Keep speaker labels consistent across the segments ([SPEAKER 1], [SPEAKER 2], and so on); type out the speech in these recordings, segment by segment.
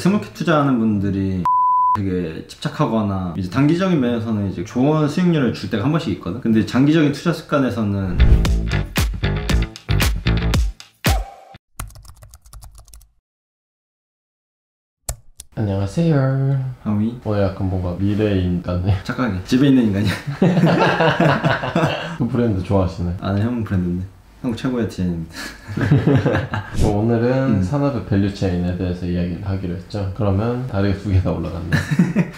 [SPEAKER 1] 스몰캡 투자하는 분들이 되게 집착하거나 이제 단기적인 면에서는 이제 좋은 수익률을 줄 때가 한 번씩 있거든. 근데 장기적인 투자 습관에서는
[SPEAKER 2] 안녕하세요.
[SPEAKER 1] 하위
[SPEAKER 2] 오늘 약간 뭔가 미래인 같네.
[SPEAKER 1] 착하게 집에 있는 인간이야.
[SPEAKER 2] 그 브랜드 좋아하시네.
[SPEAKER 1] 아는 형 브랜드인데 한국 최고의 디자인입니다.
[SPEAKER 2] 오늘은 산업의 밸류체인에 대해서 이야기를 하기로 했죠. 그러면 다리가 두 개가 올라갔네.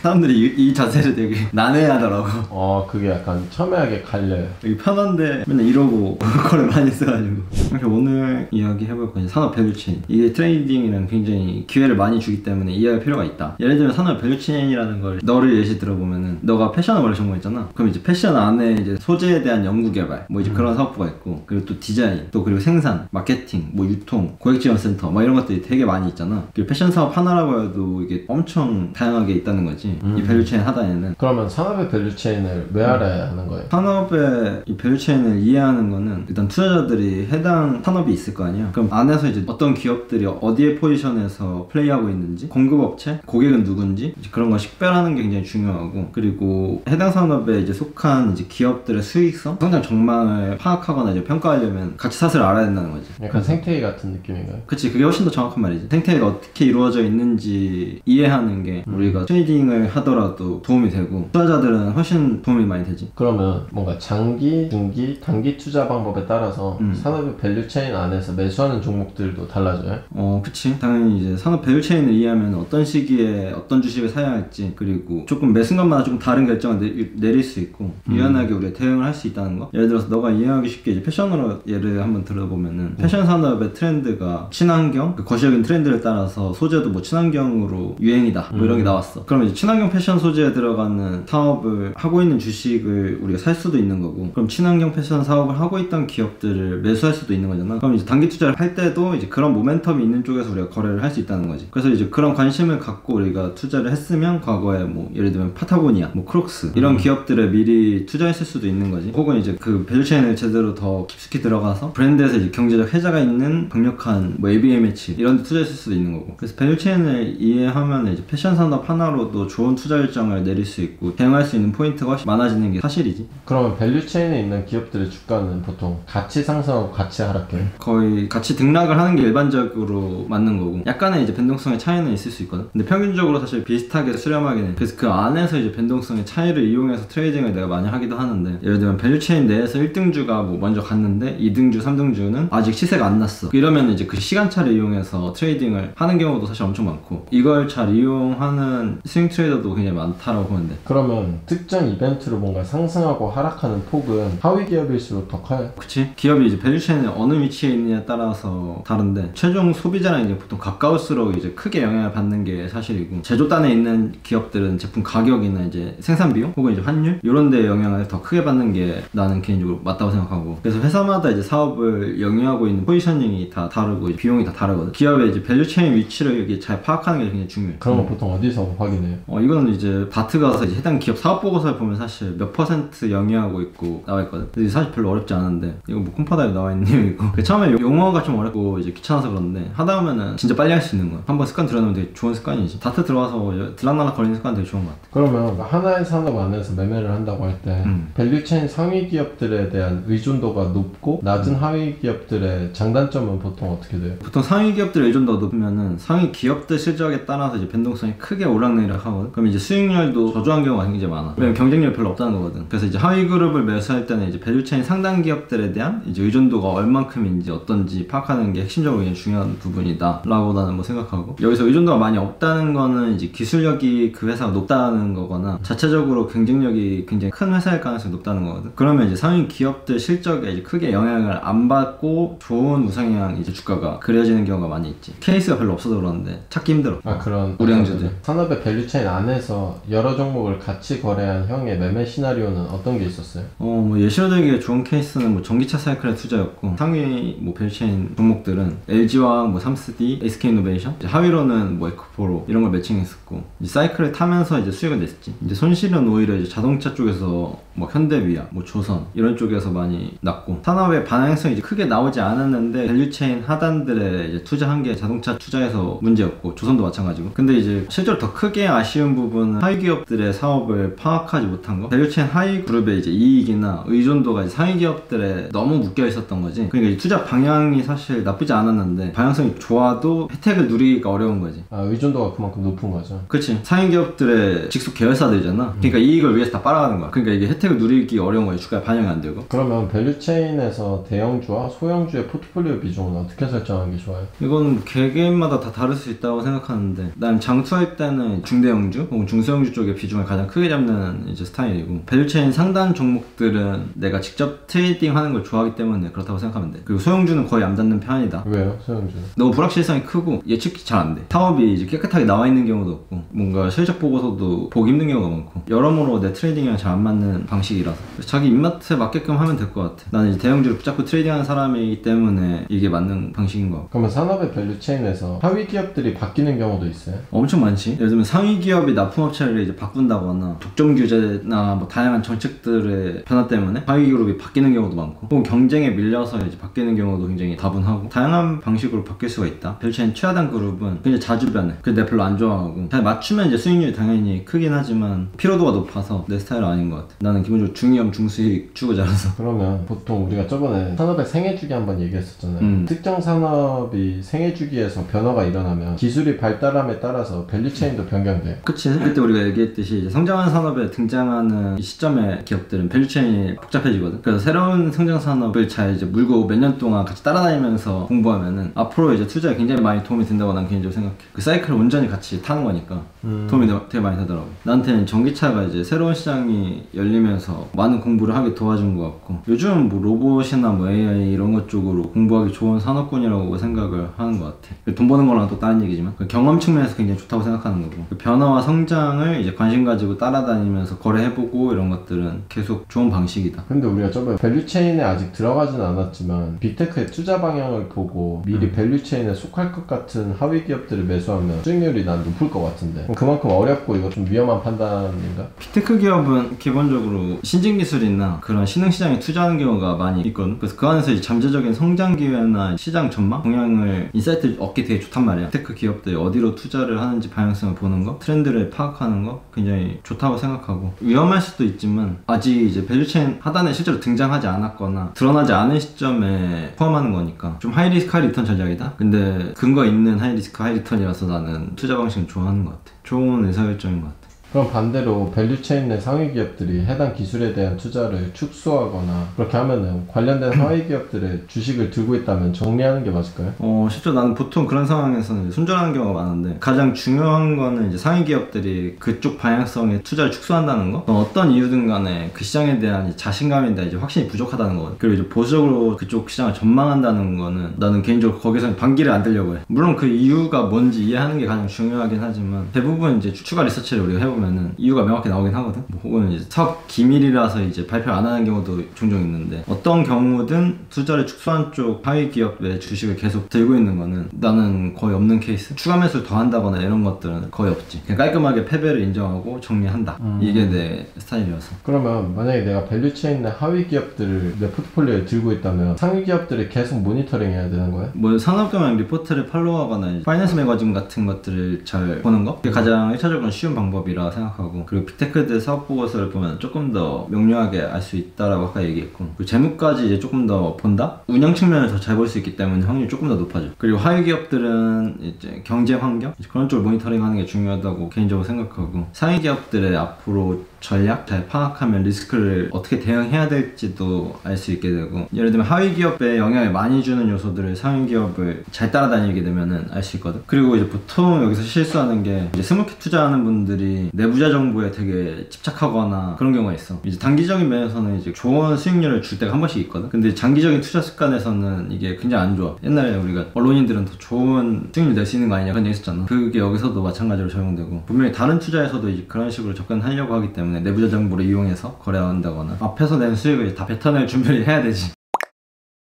[SPEAKER 1] 사람들이 이 자세를 되게 난해하더라고.
[SPEAKER 2] 그게 약간 첨예하게 갈려요.
[SPEAKER 1] 여기 편한데 맨날 이러고 거를 많이 써가지고. 그래서 오늘 이야기해볼 건 산업 밸류체인. 이게 트레이딩이랑 굉장히 기회를 많이 주기 때문에 이해할 필요가 있다. 예를 들면 산업 밸류체인이라는 걸 너를 예시 들어보면은 너가 패션을 원래 전공했잖아. 그럼 이제 패션 안에 이제 소재에 대한 연구 개발 뭐 이제 그런 사업부가 있고, 그리고 또 디자인, 또 그리고 생산, 마케팅, 뭐 유통, 고객지원센터 뭐 이런 것들이 되게 많이 있잖아. 그리고 패션 사업 하나라고 해도 이게 엄청 다양하게 있다는 거지. 이 밸류체인 하단에는.
[SPEAKER 2] 그러면 산업의 밸류체인을 왜 알아야 하는 거예요?
[SPEAKER 1] 산업의 이 밸류체인을 이해하는 거는 일단 투자자들이 해당 산업이 있을 거 아니야. 그럼 안에서 이제 어떤 기업들이 어디에 포지션에서 플레이하고 있는지, 공급업체, 고객은 누군지 이제 그런 걸 식별하는 게 굉장히 중요하고, 그리고 해당 산업에 이제 속한 이제 기업들의 수익성, 성장 전망을 파악하거나 이제 평가하려면 가치 사슬을 알아야 된다는 거지.
[SPEAKER 2] 약간 생태계 같은 느낌인가요?
[SPEAKER 1] 그치, 그게 훨씬 더 정확한 말이지. 생태계가 어떻게 이루어져 있는지 이해하는 게 우리가 트레이딩을 하더라도 도움이 되고, 투자자들은 훨씬 도움이 많이 되지.
[SPEAKER 2] 그러면 뭔가 장기, 중기, 단기 투자 방법에 따라서 산업의 밸류체인 안에서 매수하는 종목들도 달라져요?
[SPEAKER 1] 그치. 당연히 이제 산업 밸류체인을 이해하면 어떤 시기에 어떤 주식을 사야 할지, 그리고 조금 매 순간마다 조금 다른 결정을 내릴 수 있고 유연하게 우리가 대응을 할 수 있다는 거. 예를 들어서 너가 이해하기 쉽게 이제 패션으로 예를 한번 들어보면은 패션 산업의 트렌드가 친환경, 그 거시적인 트렌드를 따라서 소재도 뭐 친환경으로 유행이다 뭐 이런 게 나왔어. 그러면 이제 친환경 패션 소재에 들어가는 사업을 하고 있는 주식을 우리가 살 수도 있는 거고, 그럼 친환경 패션 사업을 하고 있던 기업들을 매수할 수도 있는 거잖아. 그럼 이제 단기 투자를 할 때도 이제 그런 모멘텀이 있는 쪽에서 우리가 거래를 할 수 있다는 거지. 그래서 이제 그런 관심을 갖고 우리가 투자를 했으면 과거에 뭐 예를 들면 파타고니아, 뭐 크록스 이런 기업들에 미리 투자했을 수도 있는 거지. 혹은 이제 그 밸류체인을 제대로 더 깊숙이 들어가서 브랜드에서 이제 경제적 혜자가 있는 강력한 뭐 LVMH 이런 데 투자했을 수도 있는 거고. 그래서 밸류체인을 이해하면 이제 패션 산업 하나로도 좋은 투자 일정을 내릴 수 있고 대응할 수 있는 포인트가 훨씬 많아지는 게 사실이지.
[SPEAKER 2] 그러면 밸류체인에 있는 기업들의 주가는 보통 같이 상승하고 같이 하락해요?
[SPEAKER 1] 거의 같이 등락을 하는 게 일반적으로 맞는 거고, 약간의 이제 변동성의 차이는 있을 수 있거든. 근데 평균적으로 사실 비슷하게 수렴하긴 해. 그래서 그 안에서 이제 변동성의 차이를 이용해서 트레이딩을 내가 많이 하기도 하는데, 예를 들면 밸류체인 내에서 1등주가 뭐 먼저 갔는데 2등주, 3등주는 아직 시세가 안 났어. 이러면 이제 그 시간차를 이용해서 트레이딩을 하는 경우도 사실 엄청 많고, 이걸 잘 이용하는 스윙 트레이더도 굉장히 많다라고 보면 돼.
[SPEAKER 2] 그러면 특정 이벤트로 뭔가 상승하고 하락하는 폭은 하위 기업일수록 더 커요?
[SPEAKER 1] 그치? 기업이 이제 밸류체인에 어느 위치에 있느냐에 따라서 다른데, 최종 소비자랑 이제 보통 가까울수록 이제 크게 영향을 받는 게 사실이고, 제조단에 있는 기업들은 제품 가격이나 이제 생산 비용 혹은 이제 환율 이런 데 영향을 더 크게 받는 게 나는 개인적으로 맞다고 생각하고, 그래서 회사마다 이제 사업을 영위하고 있는 포지셔닝이 다 다르고 비용이 다 다르거든. 기업의 이제 밸류체인 위치를 여기 잘 파악하는 게 굉장히 중요해.
[SPEAKER 2] 그런 거 보통 어디서 확인해요?
[SPEAKER 1] 이거는 이제 다트 가서 이제 해당 기업 사업 보고서를 보면 사실 몇 % 영위하고 있고 나와 있거든. 근데 사실 별로 어렵지 않은데, 이거 뭐 콤파다에 나와 있는 내용이고 처음에 용어가 좀 어렵고 이제 귀찮아서 그런데 하다 보면은 진짜 빨리 할 수 있는 거야. 한번 습관 들여놓으면 되게 좋은 습관이지. 다트 들어가서 들락날락 거리는 습관 되게 좋은 것 같아.
[SPEAKER 2] 그러면 하나의 산업 안에서 매매를 한다고 할 때 밸류체인 상위 기업들에 대한 의존도가 높고 낮은 하위 기업들의 장단점은 보통 어떻게 돼요?
[SPEAKER 1] 보통 상위 기업들의 의존도가 높으면은 상위 기업들 실적에 따라서 이제 변동성이 크게 오락내리락 하거든. 그럼 이제 수익률도 저조한 경우가 굉장히 많아. 왜냐면 경쟁력이 별로 없다는 거거든. 그래서 이제 하위 그룹을 매수할 때는 이제 밸류체인 상단 기업들에 대한 이제 의존도가 얼만큼인지 어떤지 파악하는 게 핵심적으로 굉장히 중요한 부분이다 라고 나는 뭐 생각하고, 여기서 의존도가 많이 없다는 거는 이제 기술력이 그 회사가 높다는 거거나 자체적으로 경쟁력이 굉장히 큰 회사일 가능성이 높다는 거거든. 그러면 이제 상위 기업들 실적에 이제 크게 영향을 안 받고 좋은 우상향 이제 주가가 그려지는 경우가 많이 있지. 케이스가 별로 없어서 그러는데 찾기 힘들어.
[SPEAKER 2] 그런
[SPEAKER 1] 우량주들.
[SPEAKER 2] 산업의 밸류체인 안에서 여러 종목을 같이 거래한 형의 매매 시나리오는 어떤 게 있었어요?
[SPEAKER 1] 뭐 예시로 들기 좋은 케이스는 뭐 전기차 사이클의 투자였고, 상위 뭐 밸류체인 종목들은 LG와 뭐 삼스디, SK이노베이션, 하위로는 뭐 에코프로 이런 걸 매칭했었고, 이제 사이클을 타면서 이제 수익을 냈었지. 이제 손실은 오히려 이제 자동차 쪽에서 뭐 현대위아, 뭐 조선 이런 쪽에서 많이 났고, 산업의 반향성이 이제 크게 나오지 않았는데 밸류체인 하단들의 이제 투자한 게 자동차 투자에서 문제였고 조선도 마찬가지고. 근데 이제 실제로 더 크게 아쉬운 부분은 하위 기업들의 사업을 파악하지 못한 거. 밸류체인 하위 그룹의 이제 이익이나 의존도가 이제 상위 기업들에 너무 묶여 있었던 거지. 그러니까 이제 투자 방향이 사실 나쁘지 않았는데 방향성이 좋아도 혜택을 누리기가 어려운 거지.
[SPEAKER 2] 아, 의존도가 그만큼 높은 거죠.
[SPEAKER 1] 그치. 상위 기업들의 직속 계열사들이잖아. 그러니까 이익을 위해서 다 빨아가는 거야. 그러니까 이게 혜택을 누리기 어려운 거야. 주가에 반영이 안 되고.
[SPEAKER 2] 그러면 밸류체인에서 대형주와 소형주의 포트폴리오 비중은 어떻게 설정하는 게 좋아요?
[SPEAKER 1] 이건 개개인마다 다 다를 수 있다고 생각하는데, 난 장투할 때는 중대형주 혹은 중소형주 쪽의 비중을 가장 크게 잡는 이제 스타일이고, 밸류체인 상단 종목들은 내가 직접 트레이딩 하는 걸 좋아하기 때문에 그렇다고 생각하면 돼. 그리고 소형주는 거의 안 잡는 편이다.
[SPEAKER 2] 왜요? 소형주는?
[SPEAKER 1] 너무 불확실성이 크고 예측이 잘 안 돼. 사업이 이제 깨끗하게 나와 있는 경우도 없고, 뭔가 실적 보고서도 보기 힘든 경우가 많고, 여러모로 내 트레이딩이랑 잘 안 맞는 방식이라서 자기 입맛에 맞게끔 하면 될 것 같아. 나는 이제 대형주를 붙잡고 트레이딩하는 사람이기 때문에 이게 맞는 방식인 것 같고.
[SPEAKER 2] 그러면 산업의 밸류체인에서 하위 기업들이 바뀌는 경우도 있어요?
[SPEAKER 1] 엄청 많지. 예를 들면 상위 기업이 납품업체를 이제 바꾼다거나 독점 규제나 뭐 다양한 정책들의 변화 때문에 하위 그룹이 바뀌는 경우도 많고, 혹은 경쟁에 밀려서 이제 바뀌는 경우도 굉장히 다분하고, 다양한 방식으로 바뀔 수가 있다. 밸류체인 최하단 그룹은 굉장히 자주 변해. 그래서 내가 별로 안 좋아하고, 잘 맞추면 이제 수익률이 당연히 크긴 하지만 피로도가 높아서 내 스타일은 아닌 것 같아. 나는 기본적으로 중위험 중수익 추구자라서.
[SPEAKER 2] 그러면 보통 우리가 저번에 산업의 생애주기 한번 얘기했었잖아요. 특정 산업이 생애주기에서 변화가 일어나면 기술이 발달함에 따라서 밸류체인도 변경돼요.
[SPEAKER 1] 그치. 그때 우리가 얘기했듯이 이제 성장하는 산업에 등장하는 이 시점의 기업들은 밸류체인이 복잡해지거든. 그래서 새로운 성장 산업을 잘 이제 물고 몇 년 동안 같이 따라다니면서 공부하면은 앞으로 이제 투자에 굉장히 많이 도움이 된다고 난 개인적으로 생각해. 그 사이클을 온전히 같이 타는 거니까 도움이 되게 많이 되더라고. 나한테는 전기차가 이제 새로운 시장이 열리면서 많은 공부를 하게 도와준 것 같고, 요즘은 뭐 로봇이나 뭐 AI 이런 것 쪽으로 공부하기 좋은 산업군이라고 생각을 하는 것 같아. 돈 버는 거랑 또 다른 얘기지만 경험 측면에서 굉장히 좋다고 생각하는 거고, 변화와 성장을 이제 관심 가지고 따라다니면서 거래해보고 이런 것들은 계속 좋은 방식이다.
[SPEAKER 2] 근데 우리가 저번에 밸류체인에 아직 들어가진 않았지만 빅테크의 투자 방향을 보고 미리 밸류체인에 속할 것 같은 하위 기업들을 매수하면 수익률이 난 높을 것 같은데, 그만큼 어렵고 이거 좀 위험한 판단인가?
[SPEAKER 1] 빅테크 기업은 기본적으로 신진 기술이나 그런 신흥 시장에 투자하는 경우가 많이 있거든. 그래서 그 안에서 이제 잠재적인 성장 기회나 시장 전망, 동향을 인사이트를 얻기 되게 좋단 말이야. 빅테크 기업들이 어디로 투자를 하는지 방향성을 보는 거, 트렌드를 파악하는 거 굉장히 좋다고 생각하고, 위험할 수도 있지만 아직 이제 밸류체인 하단에 실제로 등장하지 않았거나 드러나지 않은 시점에 포함하는 거니까 좀 하이리스크 하이리턴 전략이다. 근데 근거 있는 하이리스크 하이리턴이라서 나는 투자 방식을 좋아하는 것 같아. 좋은 의사결정인 것 같아.
[SPEAKER 2] 그럼 반대로 밸류체인 내 상위 기업들이 해당 기술에 대한 투자를 축소하거나 그렇게 하면은 관련된 하위 기업들의 주식을 들고 있다면 정리하는 게 맞을까요?
[SPEAKER 1] 실제로 나는 보통 그런 상황에서는 손절하는 경우가 많은데, 가장 중요한 거는 이제 상위 기업들이 그쪽 방향성에 투자를 축소한다는 거, 어떤 이유든 간에 그 시장에 대한 자신감에 대한 이제 확신이 부족하다는 거거든. 그리고 이제 보수적으로 그쪽 시장을 전망한다는 거는 나는 개인적으로 거기서 반기를 안 들려고 해. 물론 그 이유가 뭔지 이해하는 게 가장 중요하긴 하지만, 대부분 이제 추가 리서치를 우리가 해보면은 이유가 명확히 나오긴 하거든. 뭐 혹은 이제 사업 기밀이라서 이제 발표 안 하는 경우도 종종 있는데, 어떤 경우든 투자를 축소한 쪽 하위 기업의 주식을 계속 들고 있는 거는 나는 거의 없는 케이스. 추가 매수를 더 한다거나 이런 것들은 거의 없지. 그냥 깔끔하게 패배를 인정하고 정리한다. 이게 내 스타일이어서.
[SPEAKER 2] 그러면 만약에 내가 밸류체인 내 하위 기업들을 내 포트폴리오에 들고 있다면 상위 기업들을 계속 모니터링 해야 되는 거야?
[SPEAKER 1] 뭐 산업경영 리포트를 팔로우하거나 파이낸스 매거진 같은 것들을 잘 보는 거, 그게 가장 1차적으로 쉬운 방법이라 생각하고, 그리고 빅테크들 사업 보고서를 보면 조금 더 명료하게 알 수 있다라고 아까 얘기했고, 그리고 재무까지 이제 조금 더 본다? 운영 측면을 더 잘 볼 수 있기 때문에 확률이 조금 더 높아져. 그리고 하위 기업들은 이제 경제 환경 그런 쪽을 모니터링하는 게 중요하다고 개인적으로 생각하고, 상위 기업들의 앞으로 전략 잘 파악하면 리스크를 어떻게 대응해야 될지도 알 수 있게 되고, 예를 들면 하위 기업에 영향을 많이 주는 요소들을 상위 기업을 잘 따라다니게 되면은 알 수 있거든. 그리고 이제 보통 여기서 실수하는 게, 이제 스몰캡 투자하는 분들이 내부자 정보에 되게 집착하거나 그런 경우가 있어. 이제 단기적인 면에서는 이제 좋은 수익률을 줄 때가 한 번씩 있거든. 근데 장기적인 투자 습관에서는 이게 굉장히 안 좋아. 옛날에 우리가 언론인들은 더 좋은 수익률 낼 수 있는 거 아니냐 그런 얘기 했었잖아. 그게 여기서도 마찬가지로 적용되고, 분명히 다른 투자에서도 이제 그런 식으로 접근하려고 하기 때문에 내부자 정보를 이용해서 거래한다거나 앞에서 낸 수익을 다 뱉어낼 준비를 해야 되지.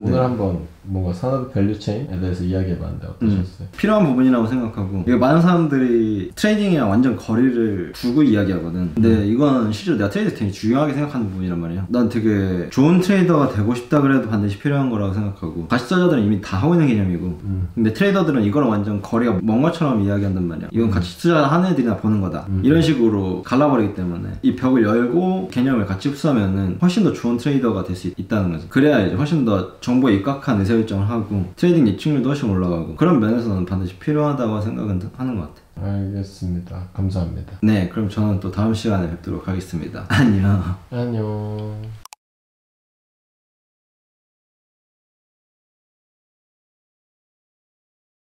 [SPEAKER 2] 오늘 한번 뭔가 산업 밸류체인에 대해서 이야기해봤는데 어떠셨어요?
[SPEAKER 1] 필요한 부분이라고 생각하고 이게 많은 사람들이 트레이딩이랑 완전 거리를 두고 이야기하거든. 근데 이건 실제로 내가 트레이드 되게 중요하게 생각하는 부분이란 말이야. 난 되게 좋은 트레이더가 되고 싶다 그래도 반드시 필요한 거라고 생각하고 가치투자자들은 이미 다 하고 있는 개념이고 근데 트레이더들은 이거랑 완전 거리가 먼 것처럼 이야기한단 말이야. 이건 가치투자하는 애들이나 보는 거다. 이런 식으로 갈라버리기 때문에 이 벽을 열고 개념을 같이 흡수하면은 훨씬 더 좋은 트레이더가 될 수 있다는 거지. 그래야 이제 훨씬 더 정보에 입각한 의사결정을 하고 트레이딩 예측률도 훨씬 올라가고 그런 면에서는 반드시 필요하다고 생각은 하는 것 같아.
[SPEAKER 2] 알겠습니다. 감사합니다.
[SPEAKER 1] 네, 그럼 저는 또 다음 시간에 뵙도록 하겠습니다. 안녕.
[SPEAKER 2] 안녕.